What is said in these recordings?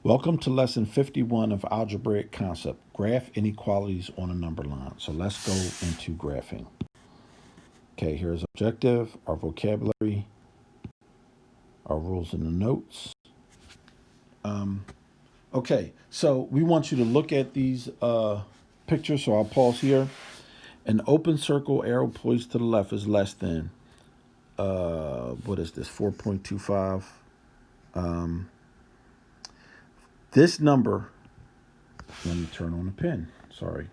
Welcome to lesson 51 of algebraic concept, graph inequalities on a number line. So let's go into graphing. Okay, here's objective, our vocabulary, our rules in the notes. Okay, so we want you to look at these pictures, so I'll pause here. An open circle arrow points to the left is less than, what is this, 4.25. This number, let me turn on the pen, sorry.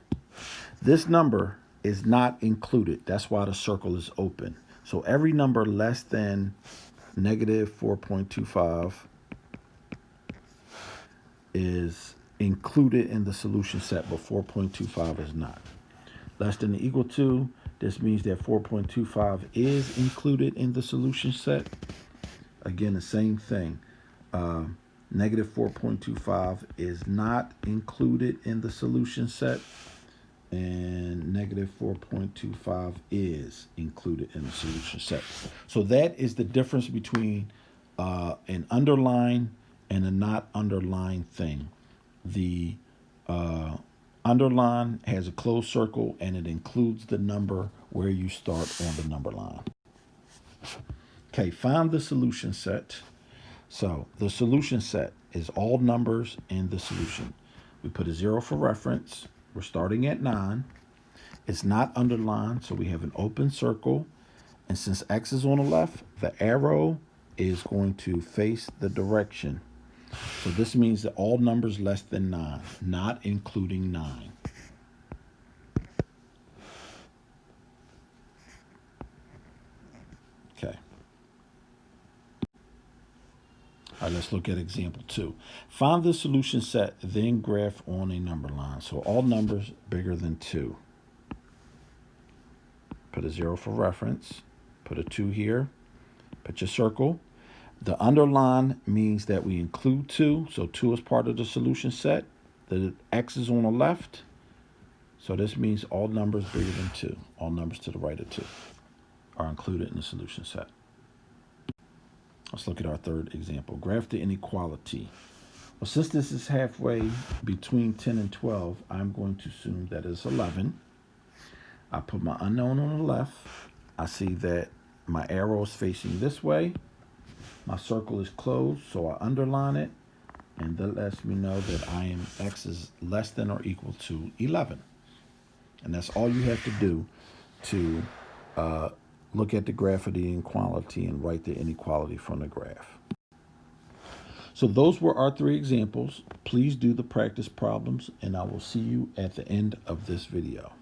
This number is not included. That's why the circle is open. So every number less than negative 4.25 is included in the solution set, but 4.25 is not. Less than or equal to, this means that 4.25 is included in the solution set. Again, the same thing. Negative 4.25 is not included in the solution set, and negative 4.25 is included in the solution set. So that is the difference between an underline and a not underlined thing. The underline has a closed circle and it includes the number where you start on the number line. Okay, find the solution set. So the solution set is all numbers in the solution. We put a 0 for reference. We're starting at 9. It's not underlined, so we have an open circle. And since x is on the left, the arrow is going to face the direction. So this means that all numbers less than 9, not including 9. Okay. All right, let's look at example 2. Find the solution set, then graph on a number line. So all numbers bigger than 2. Put a 0 for reference. Put a 2 here. Put your circle. The underline means that we include 2. So 2 is part of the solution set. The x is on the left. So this means all numbers bigger than 2. All numbers to the right of 2 are included in the solution set. Let's look at our third example. Graph the inequality. Well, since this is halfway between 10 and 12, I'm going to assume that it's 11. I put my unknown on the left. I see that my arrow is facing this way. My circle is closed, so I underline it. And that lets me know that x is less than or equal to 11. And that's all you have to do to look at the graph of the inequality and write the inequality from the graph. So those were our 3 examples. Please do the practice problems, and I will see you at the end of this video.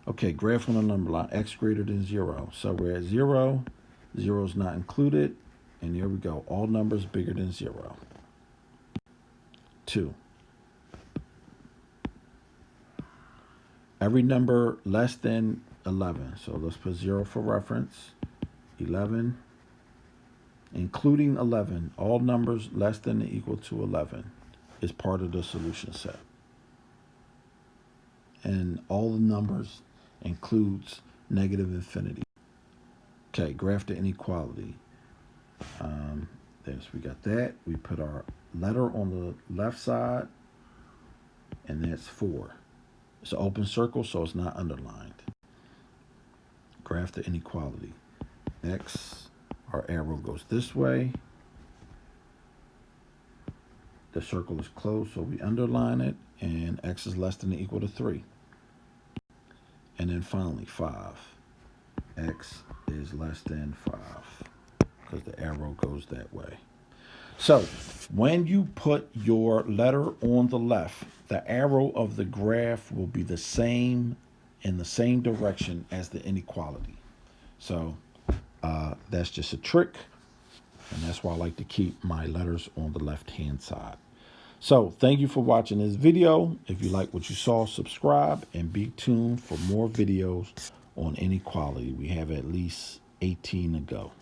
Okay, graph on the number line, x greater than 0. So we're at 0, 0 is not included, and here we go, all numbers bigger than 0. 2. Every number less than 11. So let's put 0 for reference. 11, including 11, all numbers less than or equal to 11 is part of the solution set. And all the numbers includes negative infinity. Okay, graph the inequality. We got that. We put our letter on the left side, and that's 4. It's an open circle, so it's not underlined. Graph the inequality. X, our arrow goes this way. The circle is closed, so we underline it, and x is less than or equal to 3. And then finally, 5. X is less than 5, because the arrow goes that way. So when you put your letter on the left, the arrow of the graph will be the same in the same direction as the inequality. So that's just a trick, and that's why I like to keep my letters on the left-hand side. So thank you for watching this video. If you like what you saw, subscribe and be tuned for more videos on inequality. We have at least 18 to go.